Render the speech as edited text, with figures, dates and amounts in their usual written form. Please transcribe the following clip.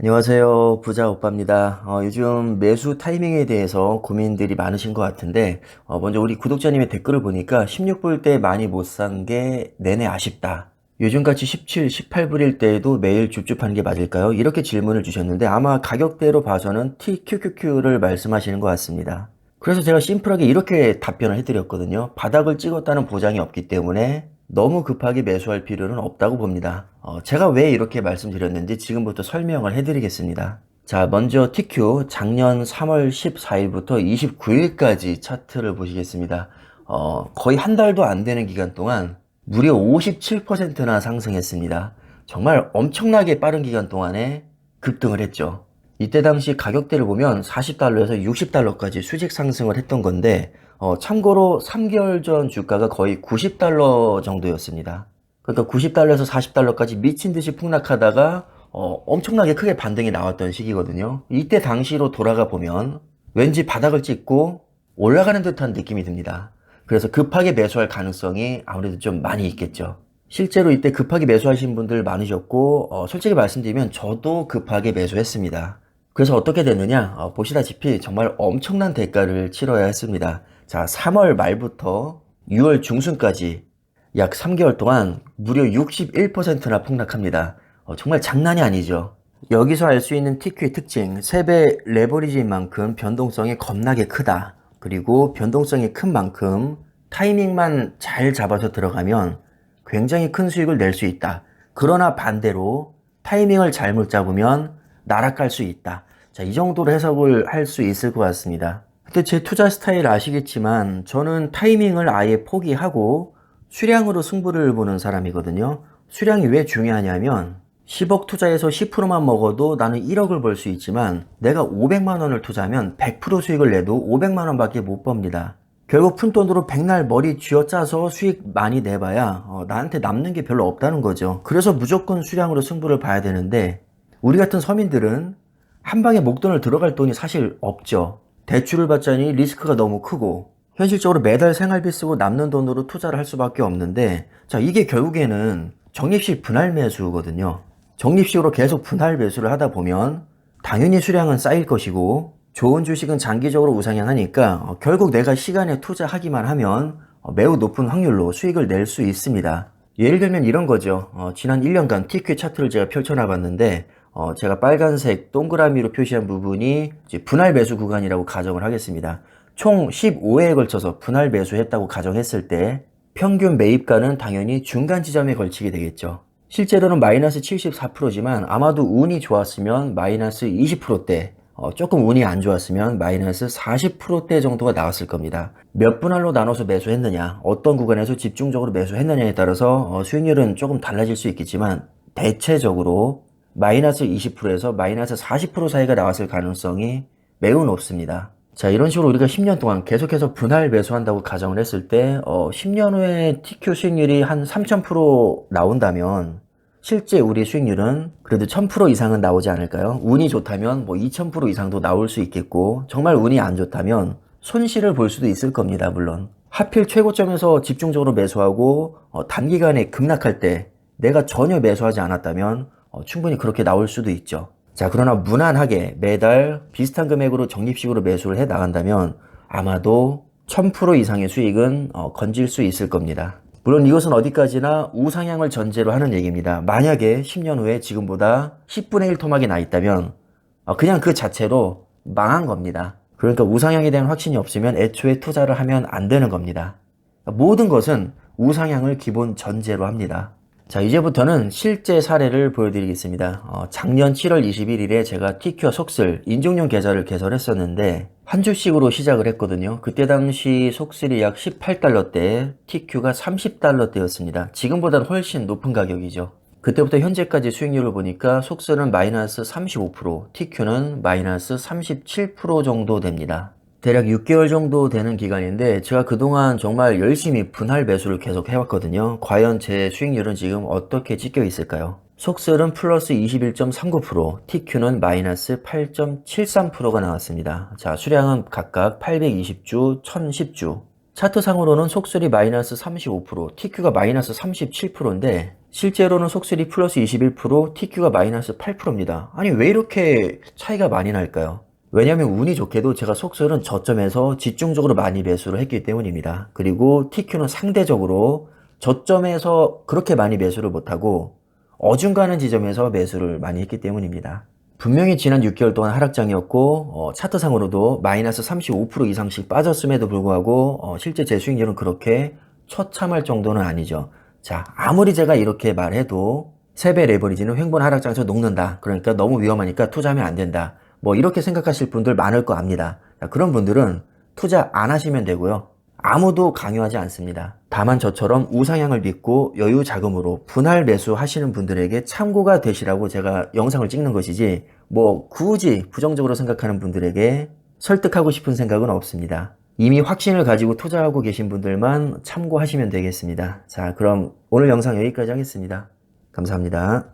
안녕하세요. 부자 오빠입니다. 요즘 매수 타이밍에 대해서 고민들이 많으신 것 같은데, 먼저 우리 구독자님의 댓글을 보니까 16불 때 많이 못 산 게 내내 아쉽다. 요즘같이 17, 18불일 때에도 매일 줍줍하는 게 맞을까요? 이렇게 질문을 주셨는데 아마 가격대로 봐서는 TQQQ를 말씀하시는 것 같습니다. 그래서 제가 심플하게 이렇게 답변을 해드렸거든요. 바닥을 찍었다는 보장이 없기 때문에 너무 급하게 매수할 필요는 없다고 봅니다. 제가 왜 이렇게 말씀드렸는지 지금부터 설명을 해드리겠습니다. 자, 먼저 TQ 작년 3월 14일부터 29일까지 차트를 보시겠습니다. 거의 한 달도 안 되는 기간 동안 무려 57%나 상승했습니다. 정말 엄청나게 빠른 기간 동안에 급등을 했죠. 이때 당시 가격대를 보면 40달러에서 60달러까지 수직 상승을 했던 건데, 참고로 3개월 전 주가가 거의 90달러 정도였습니다. 그러니까 90달러에서 40달러까지 미친 듯이 폭락하다가 엄청나게 크게 반등이 나왔던 시기거든요. 이때 당시로 돌아가 보면 왠지 바닥을 찍고 올라가는 듯한 느낌이 듭니다. 그래서 급하게 매수할 가능성이 아무래도 좀 많이 있겠죠. 실제로 이때 급하게 매수하신 분들 많으셨고, 솔직히 말씀드리면 저도 급하게 매수했습니다. 그래서 어떻게 됐느냐? 보시다시피 정말 엄청난 대가를 치러야 했습니다. 자, 3월 말부터 6월 중순까지 약 3개월 동안 무려 61%나 폭락합니다. 정말 장난이 아니죠. 여기서 알 수 있는 TQ의 특징, 3배 레버리지인 만큼 변동성이 겁나게 크다. 그리고 변동성이 큰 만큼 타이밍만 잘 잡아서 들어가면 굉장히 큰 수익을 낼 수 있다. 그러나 반대로 타이밍을 잘못 잡으면 날아갈 수 있다. 자, 이 정도로 해석을 할 수 있을 것 같습니다. 근데 제 투자 스타일 아시겠지만 저는 타이밍을 아예 포기하고 수량으로 승부를 보는 사람이거든요. 수량이 왜 중요하냐면 10억 투자해서 10%만 먹어도 나는 1억을 벌 수 있지만 내가 500만 원을 투자하면 100% 수익을 내도 500만 원밖에 못 법니다. 결국 푼돈으로 백날 머리 쥐어짜서 수익 많이 내봐야 나한테 남는 게 별로 없다는 거죠. 그래서 무조건 수량으로 승부를 봐야 되는데 우리 같은 서민들은 한 방에 목돈을 들어갈 돈이 사실 없죠. 대출을 받자니 리스크가 너무 크고 현실적으로 매달 생활비 쓰고 남는 돈으로 투자를 할 수밖에 없는데, 자, 이게 결국에는 적립식 분할 매수거든요. 적립식으로 계속 분할 매수를 하다 보면 당연히 수량은 쌓일 것이고 좋은 주식은 장기적으로 우상향하니까 결국 내가 시간에 투자하기만 하면 매우 높은 확률로 수익을 낼 수 있습니다. 예를 들면 이런 거죠. 지난 1년간 TQ 차트를 제가 펼쳐놔봤는데 제가 빨간색 동그라미로 표시한 부분이 이제 분할 매수 구간이라고 가정을 하겠습니다. 총 15회에 걸쳐서 분할 매수했다고 가정했을 때 평균 매입가는 당연히 중간 지점에 걸치게 되겠죠. 실제로는 마이너스 74%지만 아마도 운이 좋았으면 마이너스 20%대, 조금 운이 안 좋았으면 마이너스 40%대 정도가 나왔을 겁니다. 몇 분할로 나눠서 매수했느냐, 어떤 구간에서 집중적으로 매수했느냐에 따라서 수익률은 조금 달라질 수 있겠지만 대체적으로 마이너스 20%에서 마이너스 40% 사이가 나왔을 가능성이 매우 높습니다. 자, 이런 식으로 우리가 10년 동안 계속해서 분할 매수한다고 가정을 했을 때 10년 후에 TQ 수익률이 한 3000% 나온다면 실제 우리 수익률은 그래도 1000% 이상은 나오지 않을까요? 운이 좋다면 뭐 2000% 이상도 나올 수 있겠고, 정말 운이 안 좋다면 손실을 볼 수도 있을 겁니다. 물론 하필 최고점에서 집중적으로 매수하고 단기간에 급락할 때 내가 전혀 매수하지 않았다면 충분히 그렇게 나올 수도 있죠. 자, 그러나 무난하게 매달 비슷한 금액으로 적립식으로 매수를 해 나간다면 아마도 1000% 이상의 수익은 건질 수 있을 겁니다. 물론 이것은 어디까지나 우상향을 전제로 하는 얘기입니다. 만약에 10년 후에 지금보다 10분의 1 토막이 나 있다면 그냥 그 자체로 망한 겁니다. 그러니까 우상향에 대한 확신이 없으면 애초에 투자를 하면 안 되는 겁니다. 모든 것은 우상향을 기본 전제로 합니다. 자, 이제부터는 실제 사례를 보여드리겠습니다. 작년 7월 21일에 제가 TQ와 속슬 인증용 계좌를 개설했었는데 한 주씩으로 시작을 했거든요. 그때 당시 속슬이 약 18달러대, TQ가 30달러대였습니다. 지금보다는 훨씬 높은 가격이죠. 그때부터 현재까지 수익률을 보니까 속슬은 마이너스 35%, TQ는 마이너스 37% 정도 됩니다. 대략 6개월 정도 되는 기간인데 제가 그동안 정말 열심히 분할 매수를 계속 해왔거든요. 과연 제 수익률은 지금 어떻게 찍혀 있을까요? 속슬은 플러스 21.39%, TQ는 마이너스 8.73%가 나왔습니다. 자, 수량은 각각 820주, 1010주. 차트상으로는 속슬이 마이너스 35%, TQ가 마이너스 37%인데 실제로는 속설이 플러스 21%, TQ가 마이너스 8%입니다. 아니, 왜 이렇게 차이가 많이 날까요? 왜냐하면 운이 좋게도 제가 속설은 저점에서 집중적으로 많이 매수를 했기 때문입니다. 그리고 TQ는 상대적으로 저점에서 그렇게 많이 매수를 못하고 어중간한 지점에서 매수를 많이 했기 때문입니다. 분명히 지난 6개월 동안 하락장이었고 차트상으로도 마이너스 35% 이상씩 빠졌음에도 불구하고 실제 제 수익률은 그렇게 처참할 정도는 아니죠. 자, 아무리 제가 이렇게 말해도 3배 레버리지는 횡보 하락장에서 녹는다. 그러니까 너무 위험하니까 투자하면 안 된다. 뭐 이렇게 생각하실 분들 많을 거 압니다. 자, 그런 분들은 투자 안 하시면 되고요. 아무도 강요하지 않습니다. 다만 저처럼 우상향을 믿고 여유 자금으로 분할 매수 하시는 분들에게 참고가 되시라고 제가 영상을 찍는 것이지 뭐 굳이 부정적으로 생각하는 분들에게 설득하고 싶은 생각은 없습니다. 이미 확신을 가지고 투자하고 계신 분들만 참고하시면 되겠습니다. 자, 그럼 오늘 영상 여기까지 하겠습니다. 감사합니다.